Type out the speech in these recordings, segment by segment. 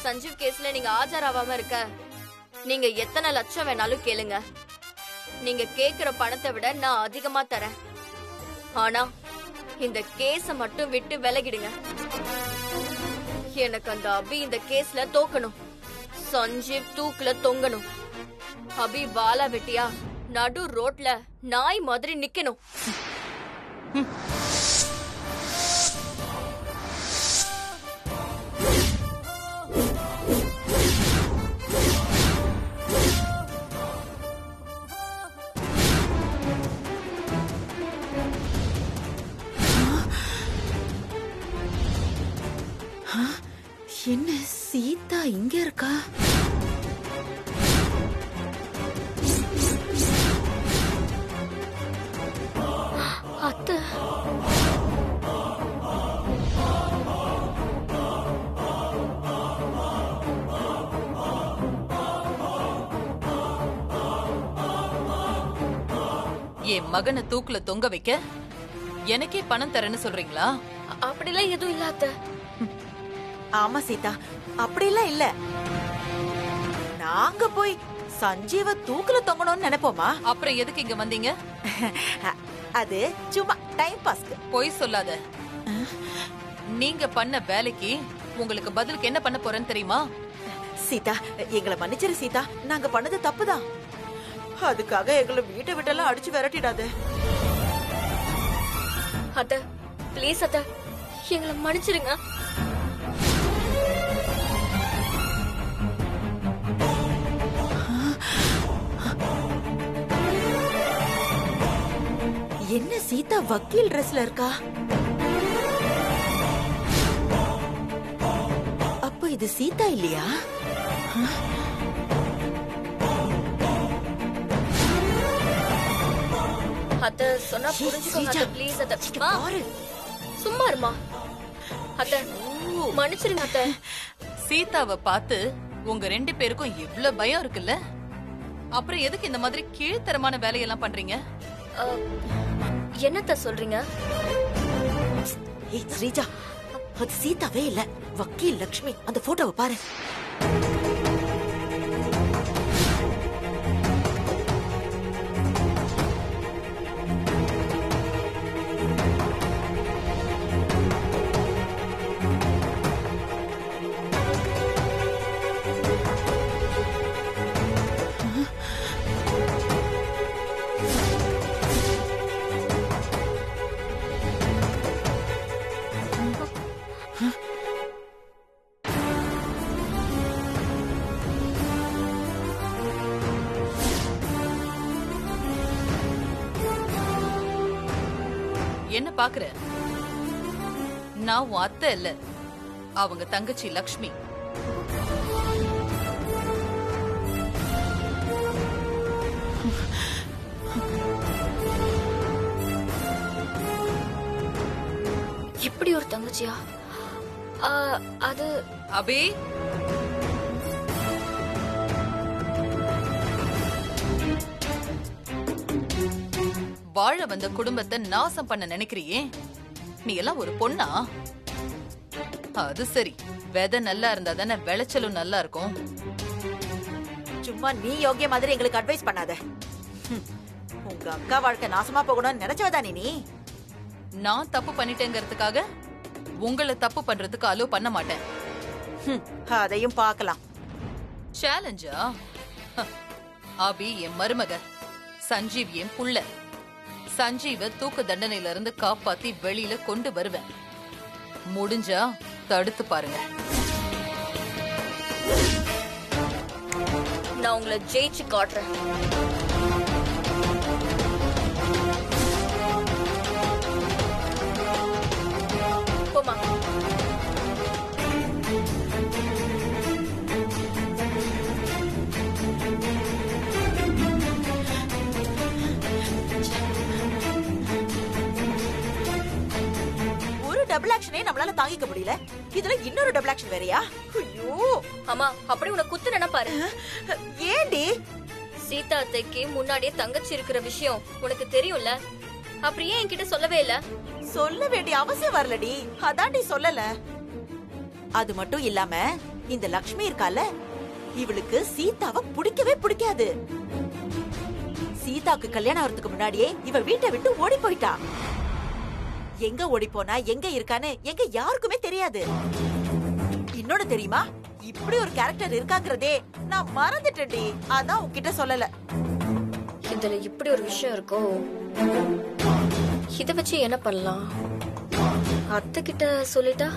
சஞ்சீவ் கேஸ்ல நீங்க ஆஜராகாம இருக்க நீங்க எத்தனை லட்சம் வேணாலும் கேளுங்க. நீங்க கேக்குற பணத்தை விட நான் அதிகமா தரேன். ஆனா இந்த கேஸ மட்டும் விட்டு விலகிடுங்க. எனக்கு அந்த அபி இந்த கேஸ்ல தோக்கணும். சஞ்சீவ் தூக்குல தொங்கணும். அபி வாலா வெட்டியா நடு ரோட்ல நாய் மாதிரி நிக்கணும். என்ன சீதா இங்க இருக்கா? அத்தை, என் மகனை தூக்குல தொங்க வைக்க எனக்கே பணம் தரேன்னு சொல்றீங்களா? அப்படிலாம் எதுவும் இல்ல அத்தை. ஆமா சீதா, அப்படிலாம் இல்ல. நாங்க போய் சஞ்சீவ தூக்குல தொங்கணும்னு நினைப்போமா? அப்புறம் எதுக்கு இங்க வந்தீங்க? அது சும்மா டைம் பாஸ்க்கு. பொய் சொல்லாத. நீங்க பண்ண வேலைக்கு உங்களுக்கு பதிலுக்கு என்ன பண்ண போறேன்னு தெரியுமா? சீதா, எங்களை மன்னிச்சிரு சீதா. நாங்க பண்ணது தப்புதான். அதுக்காக எங்களை வீட்டை விட்டெல்லாம் அடிச்சு விரட்டிடாத. அத்தை ப்ளீஸ் அத்தை, எங்களை மன்னிச்சிருங்க. என்ன சீதா வக்கீல் ட்ரெஸ்ல இருக்கா? அப்ப இது சீதா இல்லையா? அத்தை சொன்னா புரிஞ்சுக்கோங்க அத்தை, ப்ளீஸ் அத்தை. மா, சும்மா இருமா அத்தை, மன்னிச்சிருங்க அத்தை. சீதாவை பார்த்து உங்க 2 பேருக்கும் இவ்ளோ பயம் இருக்குல்ல? அப்புறம் எதுக்கு இந்த மாதிரி கீழ்த்தரமான வேலையெல்லாம் பண்றீங்க? என்னத்த சொல்றீங்க? ஏய் ஸ்ரீஜா, அது சீதாவே இல்ல, வக்கீல் லக்ஷ்மி. அந்த போட்டோவை பாரு. என்ன பாக்குற? நான் உன் அத்தை இல்ல, அவங்க தங்கச்சி லக்ஷ்மி. இப்படி ஒரு தங்கச்சியா? அது அபி, வாழ வந்த குடும்பத்தை நாசம் பண்ண நினைக்கிறியே? நீ எல்லாம் ஒரு பொண்ணா? அது சரி, விதை நல்லா இருந்தா தானே விளைச்சலும் நல்லா இருக்கும். சும்மா நீ யோகிய மாதிரி எங்களுக்கு அட்வைஸ் பண்ணாத. உங்க அக்கா வாழ்க்கை நாசமா போகணும்னு நினைச்சவதானே நீ? நான் தப்பு பண்ணிட்டேங்கிறதுக்காக உங்களை தப்பு பண்றதுக்கு அலோ பண்ண மாட்டேன். அதையும் பார்க்கலாம். சேலஞ்சா? அபி என் மருமக, சஞ்சீவ் என் புள்ள. சஞ்சீவ தூக்கு தண்டனையில இருந்து காப்பாத்தி வெளியில கொண்டு வருவேன். முடிஞ்சா தடுத்து பாருங்க. நான் உங்களை ஜெயிச்சு காட்டுறேன். போமா. டபுள் ஆக்ஷனே நம்மளால தாங்கிக்க முடியல, இதுல இன்னொரு டபுள் ஆக்ஷன் வேறயா? ஐயோ அம்மா, அப்படி உன குத்து நினைப்பாரு. ஏண்டி? சீதா அத்தைக்கு முன்னாடியே தங்கச்சி இருக்கிற விஷயம் உனக்கு தெரியும்ல, அப்புறம் ஏன் என்கிட்ட சொல்லவே இல்ல? சொல்ல வேண்டிய அவசியம் வரலடி, அதான்டி சொல்லல. அது மட்டும் இல்லாம இந்த லக்ஷ்மி இருக்கால, இவளுக்கு சீதாவை பிடிக்கவே பிடிக்காது. சீதாக்கு கல்யாணம் ஆகிறதுக்கு முன்னாடியே இவ வீட்டை விட்டு ஓடி போயிட்டா. எங்க ஓடி போனா, எங்க இருக்கான்னு எங்க யாருக்குமே தெரியாது. இன்னொன்னு தெரியுமா, இப்படி ஒரு கேரக்டர் இருக்காங்கிறதே நான் மறந்துட்டேன்டி. அதான் உன்கிட்ட சொல்லல. இதுல இப்படி ஒரு விஷயம் இருக்கோ? இத வச்சு என்ன பண்ணலாம்? அத்தை கிட்ட சொல்லிட்டா?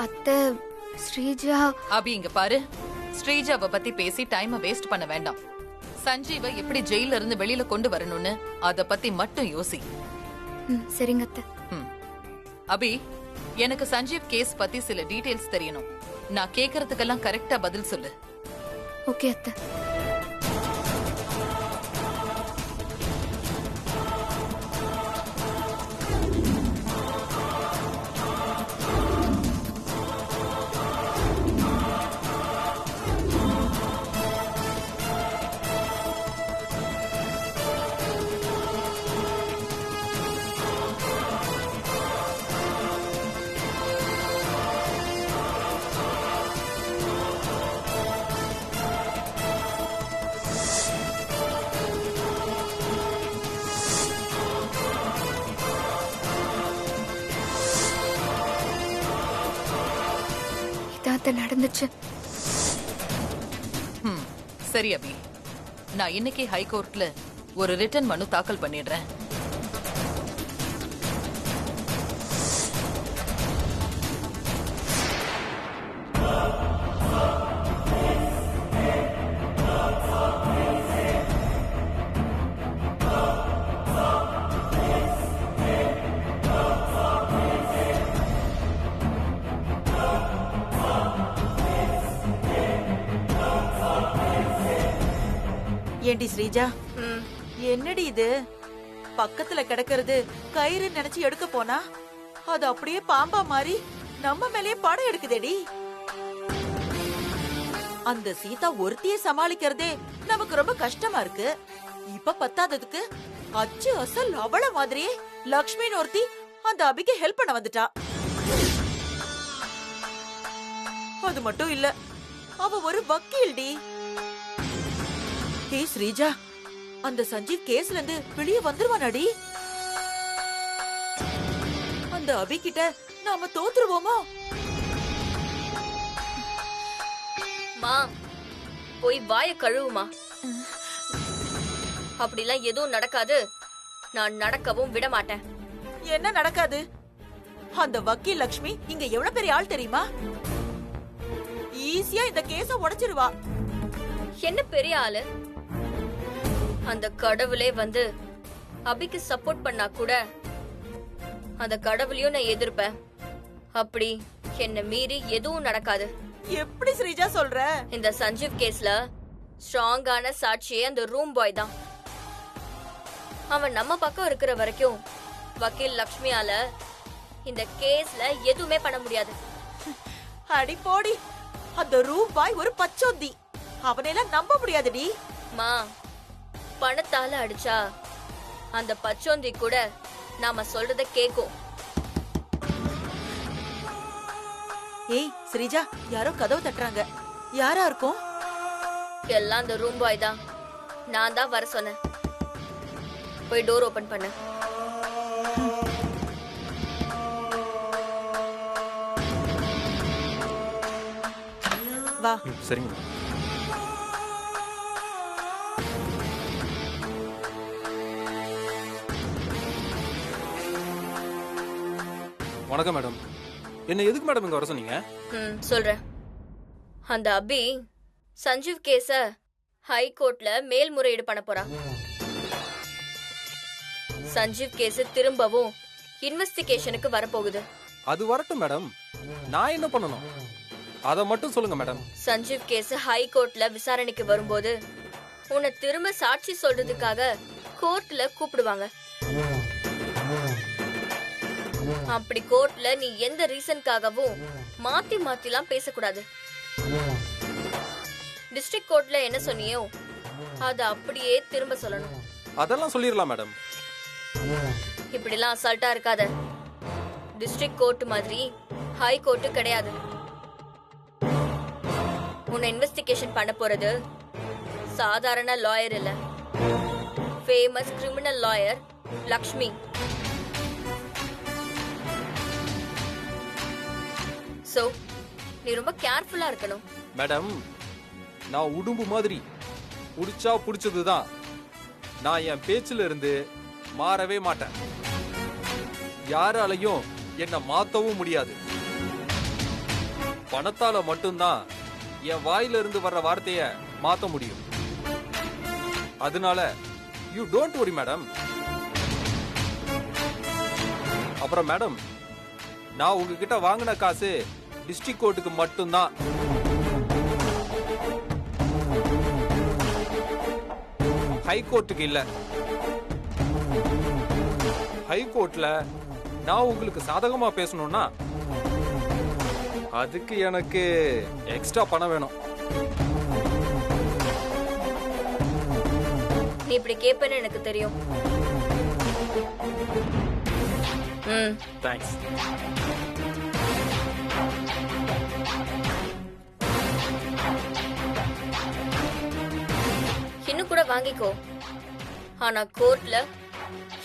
அத்தை, ஸ்ரீஜா. அபி இங்க பாரு, ஸ்ரீஜாவை பத்தி பேசி டைமை வேஸ்ட் பண்ண வேண்டாம். சஞ்சீவை எப்படி ஜெயில இருந்து வெளியில கொண்டு வரணும்னு அத பத்தி மட்டும் யோசி. சரிங்க அத்தை. அபி, எனக்கு சஞ்சீவ் கேஸ் பத்தி சில டீடைல்ஸ் தெரியணும். நான் கேக்குறதுக்கெல்லாம் கரெக்டா பதில் சொல்லு. ஓகே அத்தை. நடந்துச்சு. சரி அபி, நான் இன்னைக்கு ஹைகோர்ட்ல ஒரு ரிட்டன் மனு தாக்கல் பண்ணிடுறேன். ஏண்டி ஸ்ரீஜா, என்னடி இது? பக்கத்துல கிடக்கிறது கயிறு நினைச்சு எடுக்க போனா அது அப்படியே பாம்பா மாறி நம்ம மேலேயே படம் எடுக்குதேடி. அந்த சீதா ஒருத்தியே சமாளிக்கிறதே நமக்கு ரொம்ப கஷ்டமா இருக்கு. இப்ப பத்தாததுக்கு அச்சு அசல் அவள மாதிரியே லக்ஷ்மின்னு ஒருத்தி அந்த அபிக்கு ஹெல்ப் பண்ண வந்துட்டா. அது மட்டும் இல்ல, அவ ஒரு வக்கீல்டி. ஹே ஸ்ரீஜா, அந்த சஞ்சீவ் கேஸ்ல இருந்து வெளியே வந்துருவானாடி? அந்த அபி கிட்ட நாம தோத்துருவோமோ? மா, போய் வாய கழுவுமா. அப்படிலாம் எதுவும் நடக்காது. நான் நடக்கவும் விட மாட்டேன். என்ன நடக்காது? அந்த வக்கீல் லக்ஷ்மி இங்க எவ்வளவு பெரிய ஆள் தெரியுமா? ஈஸியா இந்த கேஸ உடைச்சிருவா. என்ன பெரிய ஆளு? அந்த கடவுளே வந்து அபிக்கு சப்போர்ட் பண்ணா கூட அந்த கடவுளையும் நான் எதிர்ப்பேன். அப்படி என்ன மீறி எதுவும் நடக்காது. எப்படி ஸ்ரீஜா சொல்ற? இந்த சஞ்சீவ் கேஸ்ல ஸ்ட்ராங்கான சாட்சியே அந்த ரூம் பாய் தான். அவன் நம்ம பக்கம் இருக்கிற வரைக்கும் வக்கீல் லக்ஷ்மியால இந்த கேஸ்ல எதுவுமே பண்ண முடியாது. அடி போடி, அந்த ரூம் பாய் ஒரு பச்சோந்தி. அவனெல்லாம் நம்ப முடியாதுடி. மா, பணத்தால அடிச்சா அந்த பச்சோந்தி கூட நாம சொல்றத கேக்கும். ஏய் ஸ்ரீஜா, யாரோ கதவு தட்டுறாங்க. யாரா இருக்கும்? எல்லாம் அந்த ரூம் பாய் தான். நான் தான் வர சொன்னேன். போய் டோர் ஓபன் பண்ணு. வா. சரிங்க. வணக்கம் மேடம். என்ன எதுக்கு மேடம் இங்க வர சொன்னீங்க? சொல்றேன். அந்த அபி சஞ்சீவ் கேஸ ஹைகோர்ட்ல மேல்முறையீடு பண்ண போறா. சஞ்சீவ் கேஸ் திரும்பவும் இன்வெஸ்டிகேஷனுக்கு வரப்போகுது. அது வரட்டும் மேடம். நான் என்ன பண்ணணும் அத மட்டும் சொல்லுங்க மேடம். சஞ்சீவ் கேஸ் ஹைகோர்ட்ல விசாரணைக்கு வரும்போது உன்னை திரும்ப சாட்சி சொல்றதுக்காக கோர்ட்ல கூப்பிடுவாங்க. அப்படி கோர்ட்ல நீ எந்த ரீசன்காகவும் மாத்தி மாத்திலாம் பேசக்கூடாது. டிஸ்ட்ரிக்ட் கோர்ட்ல என்ன சொன்னியோ அத அப்படியே திரும்ப சொல்லணும். அதெல்லாம் சொல்லிடலாம் மேடம். இப்படிலாம் அசால்ட்டா இருக்காத. டிஸ்ட்ரிக்ட் கோர்ட் மாதிரி ஹை கோர்ட் கிடையாது. உன்னை இன்வெஸ்டிகேஷன் பண்ண போறது சாதாரண லாயர் இல்ல, famous criminal lawyer Lakshmi. So நீ ரொம்ப கேர்ஃபுல்லா இருக்கணும். மேடம், நான் உடும்பு மாதிரி புடிச்சா புடிச்சதுதான். நான் என் பேச்சுல இருந்து மாறவே மாட்டேன். யாராலையும் என்ன மாத்தவும் முடியாது. பணத்தால மட்டும்தான் என் வாயில இருந்து வர்ற வார்த்தைய மாத்த முடியும். அதனால யூ டோன்ட் வரி மேடம். அப்புறம் மேடம், நான் உங்ககிட்ட வாங்கின காசு டிஸ்ட்ரிக்ட் கோர்ட்டுக்கு மட்டும்தான். ஹை கோர்ட்டுக்கு இல்ல. ஹை கோர்ட்ல நான் உங்களுக்கு சாதகமா பேசணும்னா அதுக்கு எனக்கு எக்ஸ்ட்ரா பணம் வேணும். நீ இப்படி கேப்பேன்னு எனக்கு தெரியும். தேங்க்ஸ். இன்னும் கூட வாங்கிக்கோ. ஆனா கோர்ட்ல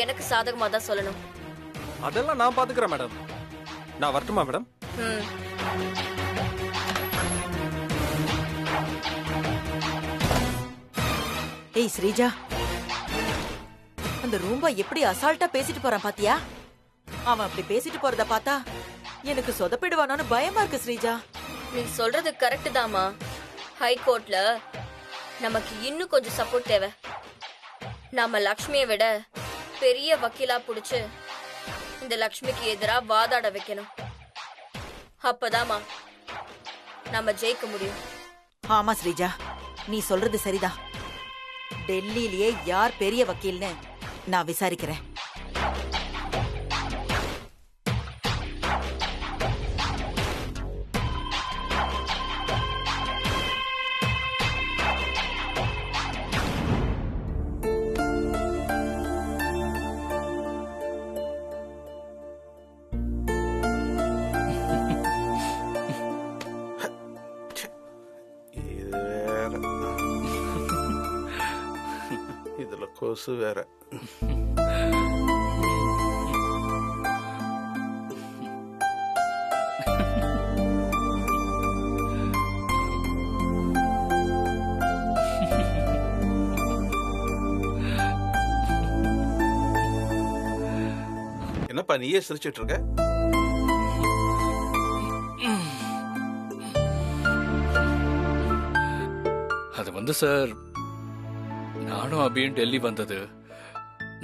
எனக்கு சாதகமா தான் சொல்லணும். அதெல்லாம் நான் பாத்துக்கிறேன் மேடம். நான் வரட்டுமா மேடம்? ஏய் ஸ்ரீஜா, அந்த ரூம்பா எப்படி அசால்ட்டா பேசிட்டு போறான் பாத்தியா? அவன் அப்படி பேசிட்டு போறத பார்த்தா எனக்கு சொதப்பிடுவானோன்னு பயமா இருக்கு ஸ்ரீஜா. நீ சொல்றது கரெக்ட் தாமா. ஹை கோர்ட்ல நமக்கு இன்னும் கொஞ்சம் சப்போர்ட் தேவை. நாம லக்ஷ்மியை விட பெரிய வக்கீலா புடிச்சு இந்த லக்ஷ்மிக்கு எதிரா வாதாட வைக்கணும். அப்பதாமா நம்ம ஜெயிக்க முடியும். ஆமா ஸ்ரீஜா, நீ சொல்றது சரிதான். டெல்லியிலேயே யார் பெரிய வக்கீல்னு நான் விசாரிக்கிறேன். இதுல கொசு வேற. என்னப்பா நீயே சிரிச்சிட்டு இருக்க? அது வந்து சார், நானும் அபியும் டெல்லி வந்தது,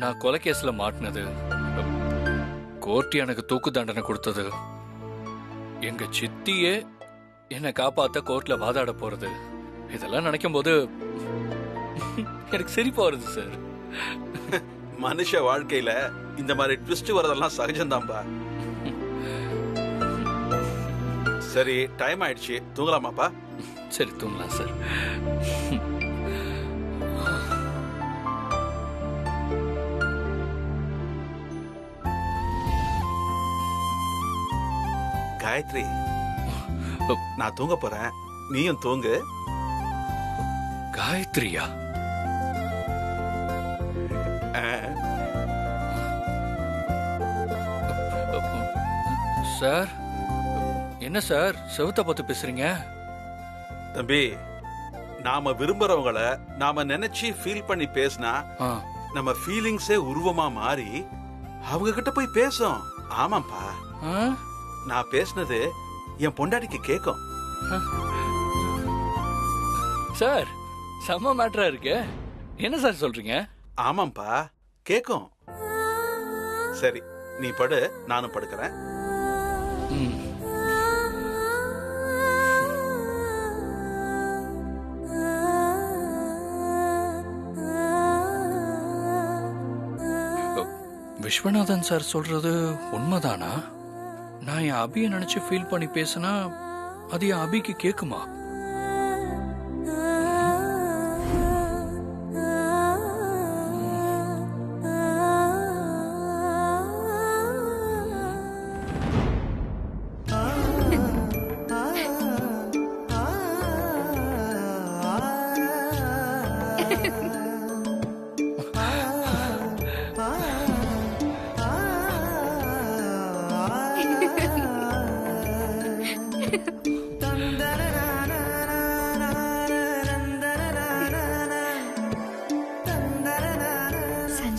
நான் கொலை கேஸ்ல மாட்டினது, கோர்ட் எனக்கு தூக்கு தண்டனை கொடுத்தது, எங்க சித்தியே என்னை காப்பாத்த கோர்ட்ல வாதாட போறது, இதெல்லாம் நினைக்கும் போது எனக்கு சிரிப்பா வருது சார். மனுஷ வாழ்க்கையில இந்த மாதிரி ட்விஸ்ட் வரதெல்லாம் சகஜம்தான்பா. சரி, டைம் ஆயிடுச்சு, தூங்கலாமாப்பா? சரி, தூங்கலாம் சார். காயத்ரி, நான் தூங்க போறேன், நீயும் தூங்கு. காயத்ரியா? சார், என்ன சார் செவுத்த பார்த்து பேசுறீங்க? தம்பி, நாம விரும்புறவங்கள நாம நினைச்சு ஃபீல் பண்ணி பேசினா நம்ம ஃபீலிங்ஸே உருவமா மாறி அவங்க கிட்ட போய் பேசும். ஆமாப்பா, நான் பேசினது என் பொண்டாட்டிக்கு கேக்கும். சார், செம்ம மேட்டரா இருக்கு. என்ன சார் சொல்றீங்க? ஆமாப்பா, கேக்கும். சரி, நீ படு, நானும் படுக்கிறேன். விஸ்வநாதன் சார் சொல்றது உண்மைதானா? நான் என் அபியை நினைச்சு ஃபீல் பண்ணி பேசினா அது என் அபிக்கு கேக்குமா?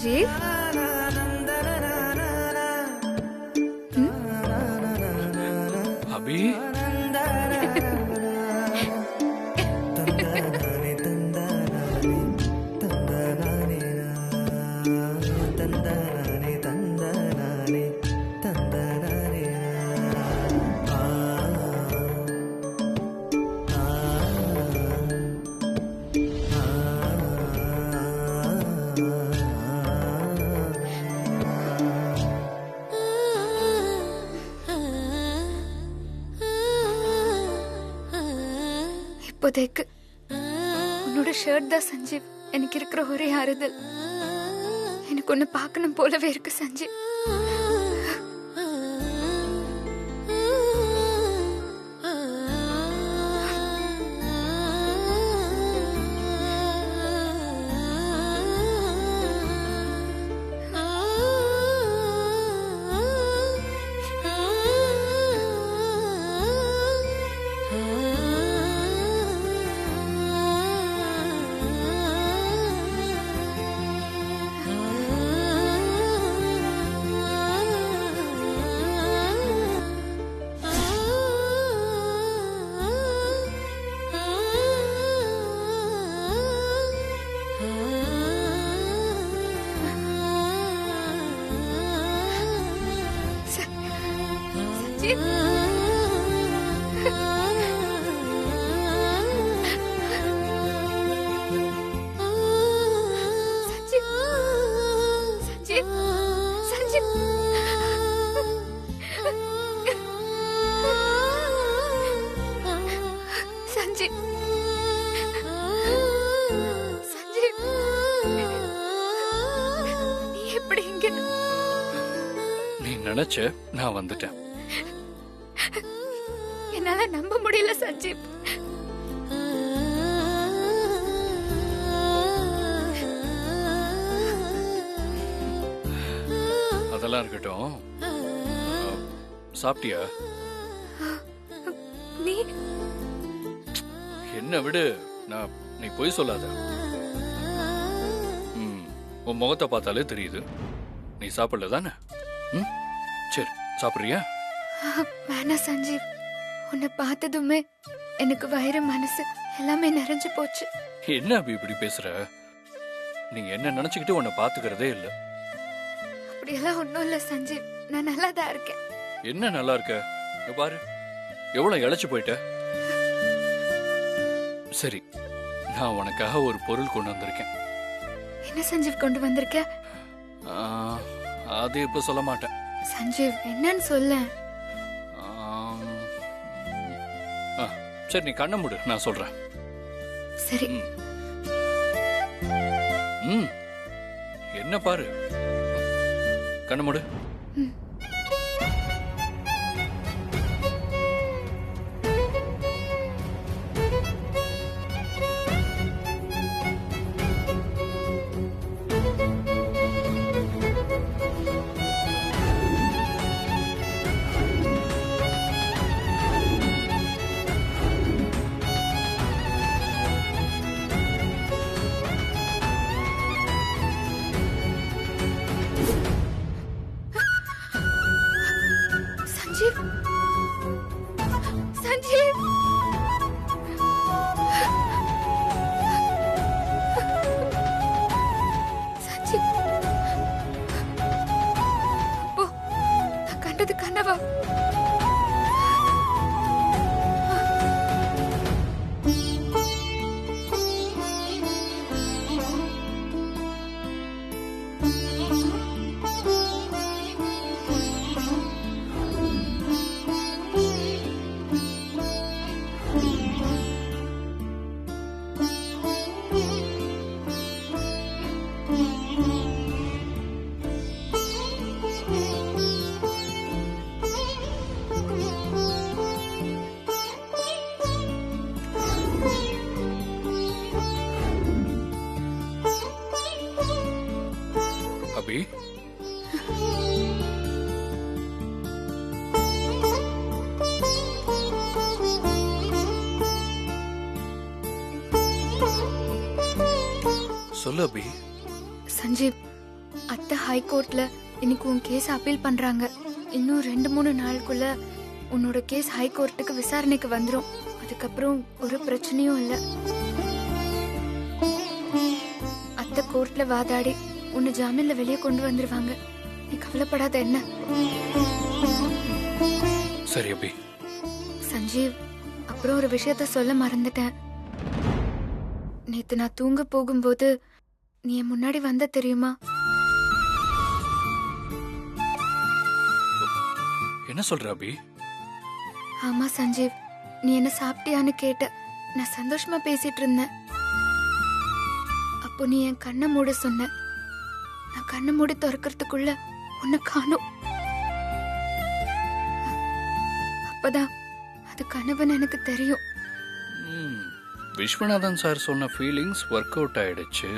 சஞ்சீவ் அபி இப்போதைக்கு உன்னோட ஷர்ட் தான் சஞ்சீவ் எனக்கு இருக்கிற ஒரே ஆறுதல். எனக்கு ஒன்னு பார்க்கணும் போலவே இருக்கு சஞ்சீவ். சஞ்சீவ் சஞ்சீவ் சஞ்சீவ் சஞ்சீவ் சஞ்சீவ் நீ எப்படி இங்க? நீ நினைச்ச நான் வந்துட்டேன். என்னால நம்ப முடியல சஞ்சீவ். அதெல்லாம் இருக்கட்டும். சாப்பிட்டியா? நீ என்ன விடு, நீ பொய் சொல்லாத. உன் முகத்தை பார்த்தாலே தெரியுது நீ சாப்பிடல தானே. சரி சாப்பிடுறியா? வேணா சஞ்சீவ், உன்னை பார்த்ததுமே எனக்கு வயிறு மனசு எல்லாமே நிறைஞ்சு போச்சு. என்ன அபி இப்படி பேசுற? நீ என்ன நினைச்சுக்கிட்டு உன்னை பாத்துக்கிறதே இல்ல. அப்படியெல்லாம் ஒண்ணும் இல்ல சஞ்சீவ், நான் நல்லா தான் இருக்கேன். என்ன நல்லா இருக்க? இங்க பாரு எவ்வளவு இழைச்சு போயிட்ட. சரி, நான் உனக்காக ஒரு பொருள் கொண்டு வந்திருக்கேன். என்ன சஞ்சீவ் கொண்டு வந்திருக்க? அது இப்ப சொல்ல மாட்டேன். சஞ்சீவ் என்னன்னு சொல்ல. சரி நீ கண்ண மூடு, நான் சொல்றேன். சரி. என்ன பாரு, கண்ண மூடு. சஞ்சீவ் சஞ்சீவ் சஞ்சீவ், அப்போ நான் கண்டது கனவா? அபி, சொல்லு அபி. சஞ்சீவ், அத்தை ஹைகோர்ட்ல இன்னைக்கு உன் கேஸ் அப்பீல் பண்றாங்க. இன்னும் 2-3 நாளுக்குள்ள உன்னோட கேஸ் ஹைகோர்ட்டுக்கு விசாரணைக்கு வந்துரும். அதுக்கப்புறம் ஒரு பிரச்சனையும் இல்ல. அத்தை கோர்ட்ல வாதாடி உன்னை ஜாமீன்ல வெளியே கொண்டு வந்துருவாங்க. நீ கவலைப்படாத என்ன? சரி அபி. சஞ்சீவ், அப்புறம் ஒரு விஷயத்த சொல்ல மறந்துட்டேன். நேத்து நான் தூங்க போகும்போது நீ என் முன்னாடி வந்த தெரியுமா? என்ன சொல்ற அபி? ஆமா சஞ்சீவ், நீ என்ன சாப்பிட்டியான்னு கேட்ட. நான் சந்தோஷமா பேசிட்டு இருந்தேன். அப்போ நீ என் கண்ணை மூட சொன்ன. நான் கண்ணை மூடி திறக்கிறதுக்குள்ள உன்னை காணோம். அப்பதான் அது கனவுன்னு எனக்கு தெரியும். விஸ்வநாதன் சார் சொன்ன ஃபீலிங்ஸ் ஒர்க் அவுட் ஆயிடுச்சு.